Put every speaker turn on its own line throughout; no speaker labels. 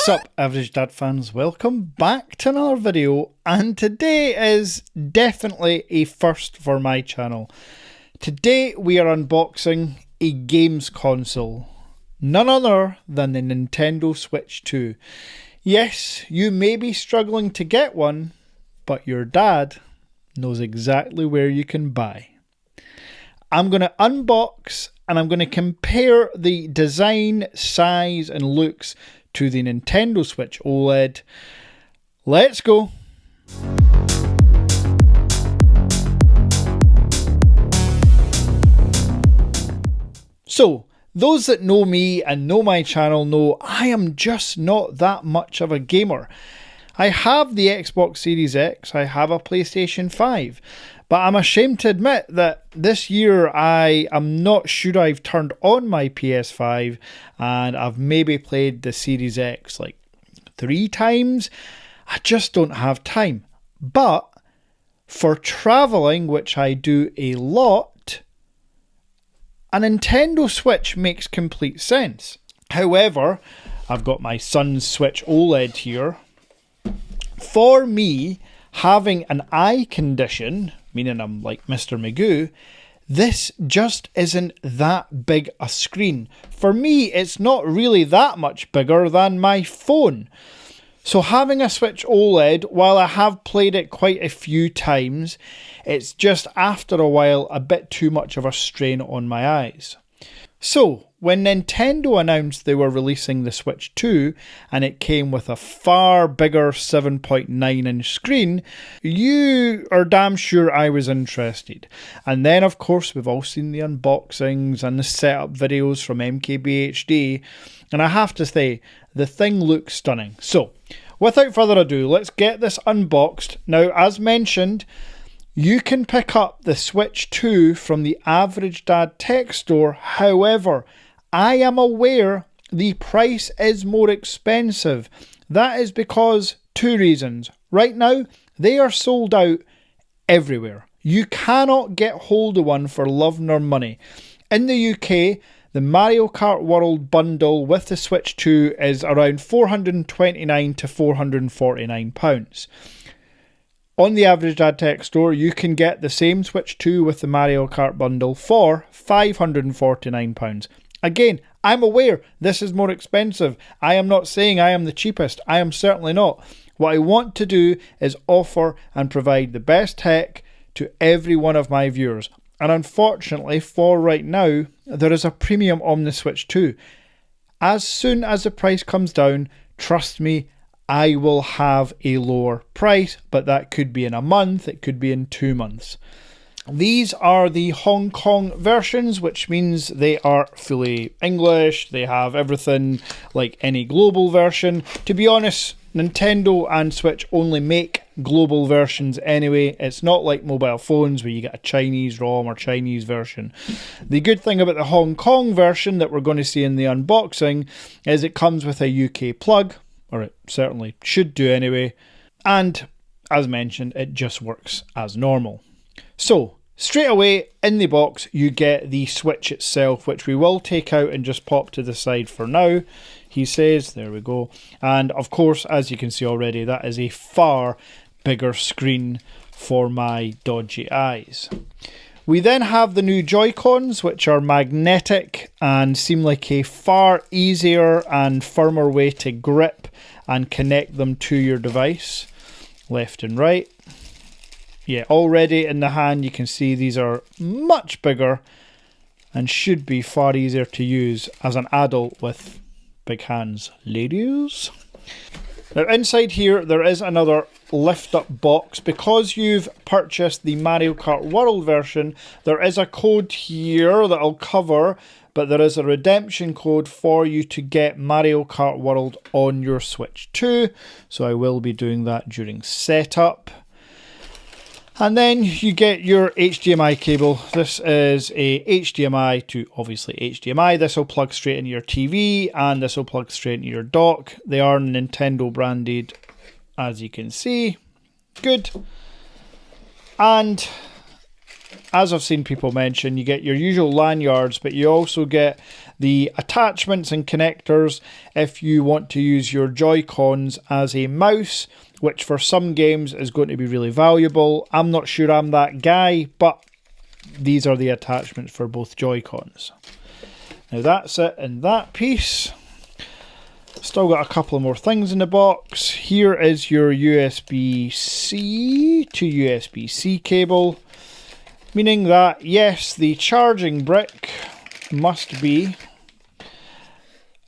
What's up, Average Dad fans? Welcome back to another video, and today is definitely a first for my channel. Today we are unboxing a games console, none other than the Nintendo Switch 2. Yes, you may be struggling to get one, but your dad knows exactly where you can buy. I'm going to unbox and I'm going to compare the design, size and looks to the Nintendo Switch OLED. Let's go! So, those that know me and know my channel know I am just not that much of a gamer. I have the Xbox Series X, I have a PlayStation 5, but I'm ashamed to admit that this year I am not sure I've turned on my PS5 and I've maybe played the Series X like 3 times. I just don't have time. But for travelling, which I do a lot, a Nintendo Switch makes complete sense. However, I've got my son's Switch OLED here. For me, having an eye condition, meaning I'm like Mr. Magoo, this just isn't that big a screen. For me, it's not really that much bigger than my phone. So having a Switch OLED, while I have played it quite a few times, it's just after a while a bit too much of a strain on my eyes. So, when Nintendo announced they were releasing the Switch 2 and it came with a far bigger 7.9 inch screen, you are damn sure I was interested. And then of course we've all seen the unboxings and the setup videos from MKBHD, and I have to say, the thing looks stunning. So, without further ado, let's get this unboxed. Now, as mentioned, you can pick up the Switch 2 from the Average Dad Tech Store. However, I am aware the price is more expensive. That is because 2 reasons. Right now, they are sold out everywhere. You cannot get hold of one for love nor money. In the UK, the Mario Kart World bundle with the Switch 2 is around £429 to £449. On the Average Dad Tech Store, you can get the same Switch 2 with the Mario Kart bundle for £549. Again, I'm aware this is more expensive. I am not saying I am the cheapest. I am certainly not. What I want to do is offer and provide the best tech to every one of my viewers. And unfortunately, for right now, there is a premium on the Switch 2. As soon as the price comes down, trust me, I will have a lower price, but that could be in a month, it could be in 2 months. These are the Hong Kong versions, which means they are fully English, they have everything like any global version. To be honest, Nintendo and Switch only make global versions anyway. It's not like mobile phones where you get a Chinese ROM or Chinese version. The good thing about the Hong Kong version that we're going to see in the unboxing is it comes with a UK plug, or it certainly should do anyway, and as mentioned, it just works as normal. So, straight away in the box you get the Switch itself, which we will take out and just pop to the side for now, he says. There we go. And of course, as you can see already, that is a far bigger screen for my dodgy eyes. We then have the new Joy-Cons, which are magnetic and seem like a far easier and firmer way to grip and connect them to your device, left and right. Yeah, already in the hand you can see these are much bigger and should be far easier to use as an adult with big hands, ladies. Now inside here there is another lift up box. Because you've purchased the Mario Kart World version, there is a code here that I'll cover, but there is a redemption code for you to get Mario Kart World on your Switch 2, so I will be doing that during setup. And then you get your HDMI cable. This is a HDMI to obviously HDMI. This will plug straight into your TV and this will plug straight into your dock. They are Nintendo branded, as you can see. Good. And as I've seen people mention, you get your usual lanyards, but you also get the attachments and connectors if you want to use your Joy-Cons as a mouse, which for some games is going to be really valuable. I'm not sure I'm that guy, but these are the attachments for both Joy-Cons. Now that's it in that piece. Still got a couple more things in the box. Here is your USB-C to USB-C cable, meaning that yes, the charging brick must be,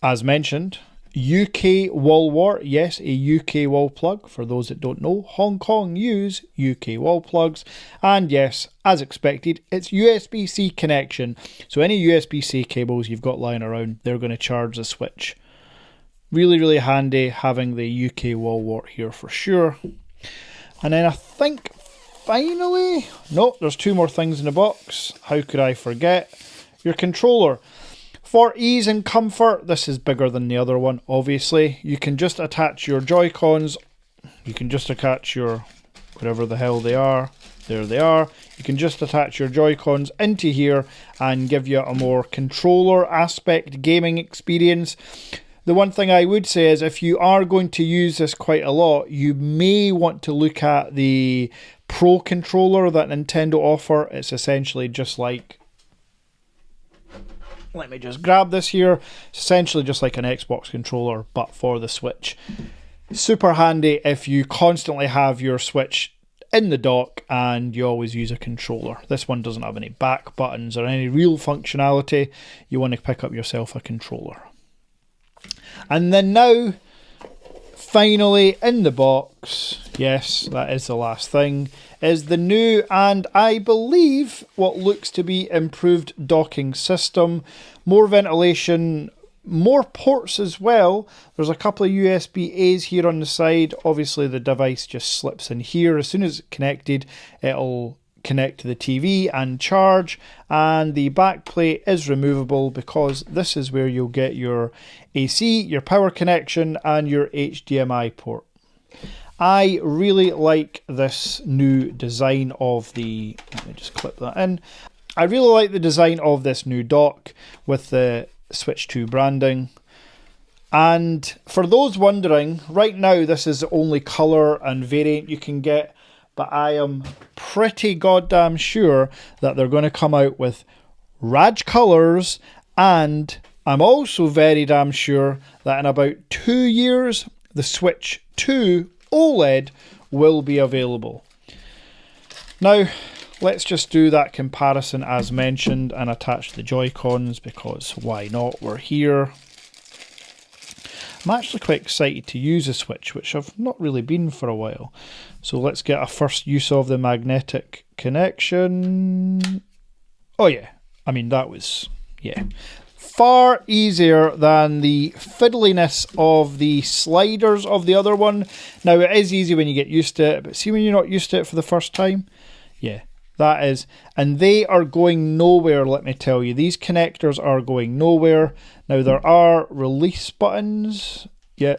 as mentioned, UK wall wart. Yes, a UK wall plug. For those that don't know, Hong Kong use UK wall plugs. And yes, as expected, it's USB-C connection. So any USB-C cables you've got lying around, they're going to charge the Switch. Really, really handy having the UK wall wart here for sure. And then I think finally, no, there's two more things in the box. How could I forget? Your controller. For ease and comfort, this is bigger than the other one, obviously. You can just attach your Joy-Cons. You can just attach your, whatever the hell they are. There they are. You can just attach your Joy-Cons into here and give you a more controller aspect gaming experience. The one thing I would say is if you are going to use this quite a lot, you may want to look at the Pro controller that Nintendo offer. It's essentially just like, let me just grab this here. It's essentially just like an Xbox controller, but for the Switch. Super handy if you constantly have your Switch in the dock and you always use a controller. This one doesn't have any back buttons or any real functionality. You want to pick up yourself a controller. And then now, finally in the box, yes, that is the last thing, is the new and I believe what looks to be improved docking system. More ventilation, more ports as well. There's a couple of USB-A's here on the side. Obviously the device just slips in here. As soon as it's connected, it'll connect to the TV and charge, and the back plate is removable because this is where you'll get your AC, your power connection and your HDMI port. I really like this new design of the, let me just clip that in. I really like the design of this new dock with the Switch 2 branding. And for those wondering, right now this is the only colour and variant you can get, but I am pretty goddamn sure that they're going to come out with Raj colours, and I'm also very damn sure that in about 2 years the Switch 2 OLED will be available. Now let's just do that comparison as mentioned and attach the Joy-Cons because why not, we're here. I'm actually quite excited to use a Switch, which I've not really been for a while. So let's get a first use of the magnetic connection. Oh yeah, I mean that was, yeah, far easier than the fiddliness of the sliders of the other one. Now it is easy when you get used to it, but see when you're not used to it for the first time? Yeah, that is, and they are going nowhere, let me tell you. These connectors are going nowhere. Now there are release buttons. Yeah,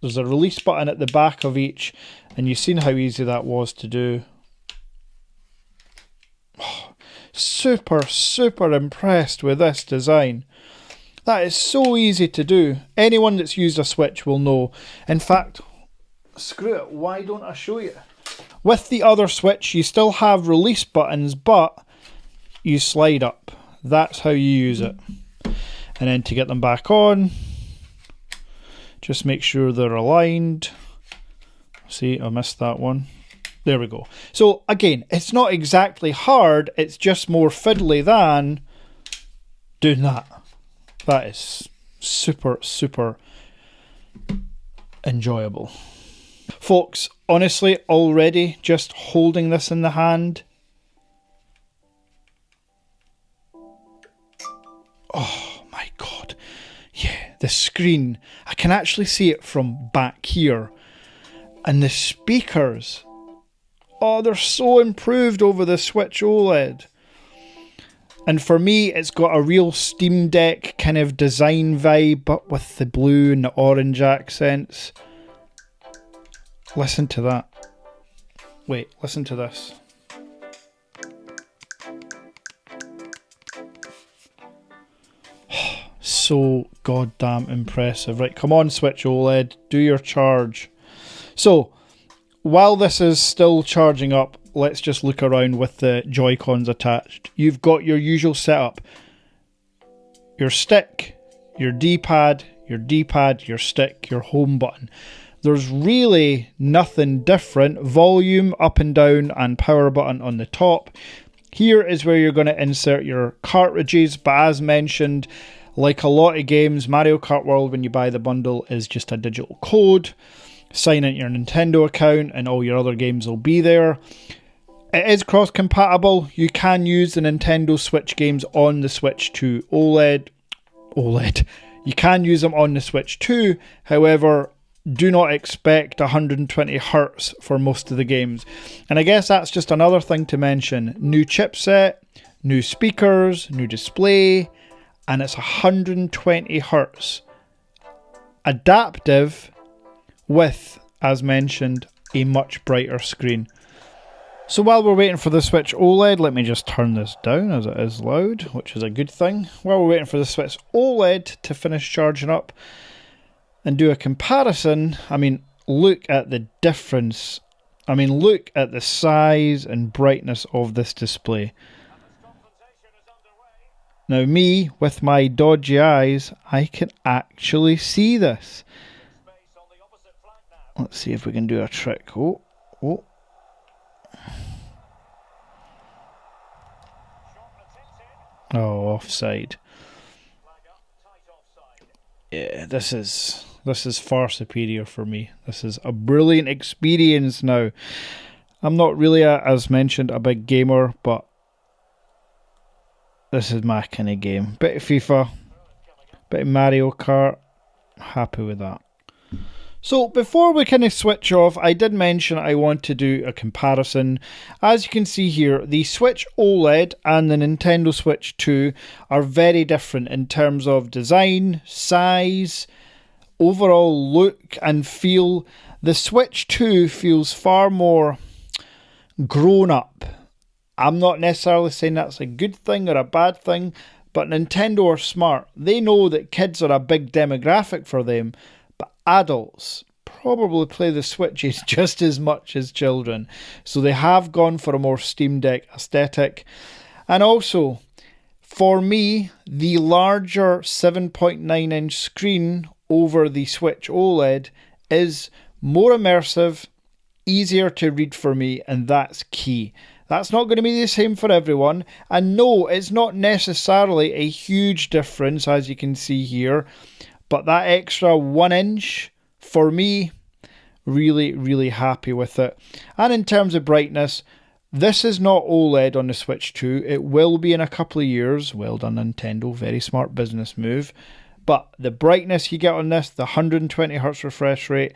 there's a release button at the back of each, and you've seen how easy that was to do. Oh, super, super impressed with this design. That is so easy to do. Anyone that's used a Switch will know. In fact, screw it, why don't I show you? With the other Switch, you still have release buttons, but you slide up. That's how you use it. And then to get them back on, just make sure they're aligned. See, I missed that one. There we go. So again, it's not exactly hard, it's just more fiddly than doing that. That is super, super enjoyable. Folks, honestly, already just holding this in the hand, oh my god, yeah, the screen, I can actually see it from back here, and the speakers, oh, they're so improved over the Switch OLED. And for me, it's got a real Steam Deck kind of design vibe, but with the blue and the orange accents. Listen to that. Wait, listen to this. So goddamn impressive. Right, come on Switch OLED, do your charge. So, while this is still charging up, let's just look around with the Joy-Cons attached. You've got your usual setup. Your stick, your D-pad, your stick, your home button. There's really nothing different. Volume, up and down, and power button on the top. Here is where you're going to insert your cartridges, but as mentioned, like a lot of games, Mario Kart World, when you buy the bundle, is just a digital code. Sign in your Nintendo account and all your other games will be there. It is cross-compatible. You can use the Nintendo Switch games on the Switch 2 OLED. You can use them on the Switch 2, however, do not expect 120 Hz for most of the games. And I guess that's just another thing to mention. New chipset, new speakers, new display, and it's 120 Hz. Adaptive with, as mentioned, a much brighter screen. So while we're waiting for the Switch OLED, let me just turn this down as it is loud, which is a good thing. While we're waiting for the Switch OLED to finish charging up and do a comparison, I mean, look at the difference. I mean, look at the size and brightness of this display. Now me, with my dodgy eyes, I can actually see this. Let's see if we can do a trick. Oh. Oh, offside. Yeah, this is far superior for me. This is a brilliant experience now. I'm not really, as mentioned, a big gamer, but this is my kind of game. Bit of FIFA, bit of Mario Kart. Happy with that. So before we kind of switch off, I did mention I want to do a comparison. As you can see here, the Switch OLED and the Nintendo Switch 2 are very different in terms of design, size, overall look and feel. The Switch 2 feels far more grown up. I'm not necessarily saying that's a good thing or a bad thing, but Nintendo are smart. They know that kids are a big demographic for them, but adults probably play the Switches just as much as children. So they have gone for a more Steam Deck aesthetic. And also, for me, the larger 7.9 inch screen over the Switch OLED is more immersive, easier to read for me, and that's key. That's not going to be the same for everyone. And no, it's not necessarily a huge difference, as you can see here. But that extra 1 inch, for me, really, really happy with it. And in terms of brightness, this is not OLED on the Switch 2. It will be in a couple of years. Well done, Nintendo. Very smart business move. But the brightness you get on this, the 120 Hz refresh rate,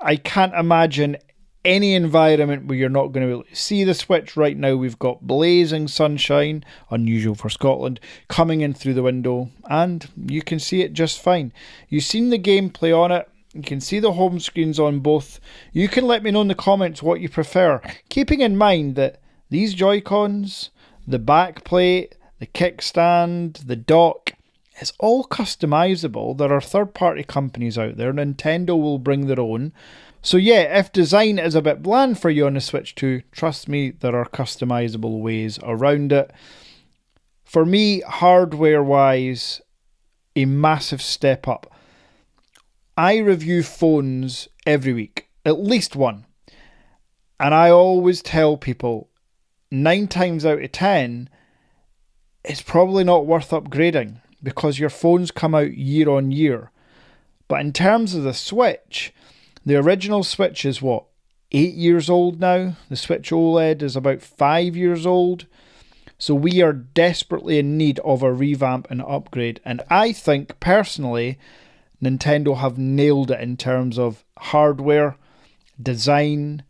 I can't imagine any environment where you're not going to be able to see the Switch. Right now we've got blazing sunshine, unusual for Scotland, coming in through the window, and you can see it just fine. You've seen the gameplay on it, you can see the home screens on both. You can let me know in the comments what you prefer, keeping in mind that these Joy-Cons, the back plate, the kickstand, the dock, it's all customizable. There are third-party companies out there. Nintendo will bring their own. So yeah, if design is a bit bland for you on the Switch 2, trust me, there are customizable ways around it. For me, hardware-wise, a massive step up. I review phones every week, at least one. And I always tell people, 9 times out of 10, it's probably not worth upgrading because your phones come out year on year. But in terms of the Switch, the original Switch is what, 8 years old now? The Switch OLED is about 5 years old. So we are desperately in need of a revamp and upgrade. And I think, personally, Nintendo have nailed it in terms of hardware, design.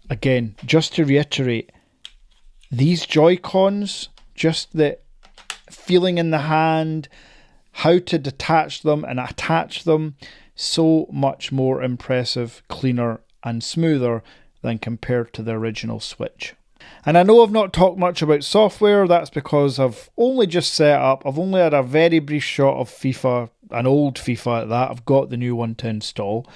Again, just to reiterate, these Joy-Cons, just the feeling in the hand, how to detach them and attach them, so much more impressive, cleaner and smoother than compared to the original Switch. And I know I've not talked much about software, that's because I've only just set up, I've only had a very brief shot of FIFA, an old FIFA at that, I've got the new one to install.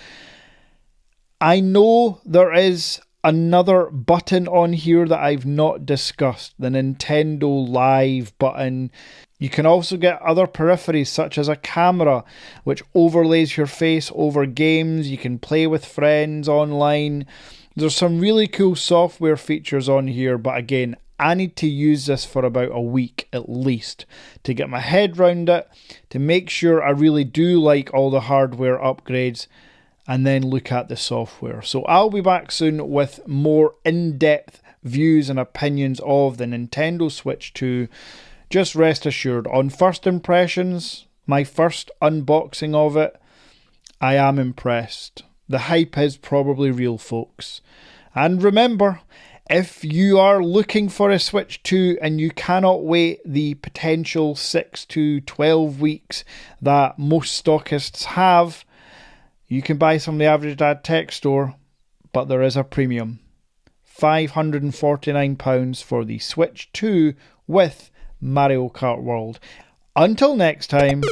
I know there is another button on here that I've not discussed, the Nintendo Live button. You can also get other peripheries such as a camera which overlays your face over games. You can play with friends online. There's some really cool software features on here, but again, I need to use this for about a week at least to get my head round it, to make sure I really do like all the hardware upgrades, and then look at the software. So I'll be back soon with more in-depth views and opinions of the Nintendo Switch 2. Just rest assured, on first impressions, my first unboxing of it, I am impressed. The hype is probably real, folks. And remember, if you are looking for a Switch 2 and you cannot wait the potential 6 to 12 weeks that most stockists have, you can buy some of the Average Dad Tech Store, but there is a premium. £549 for the Switch 2 with Mario Kart World. Until next time.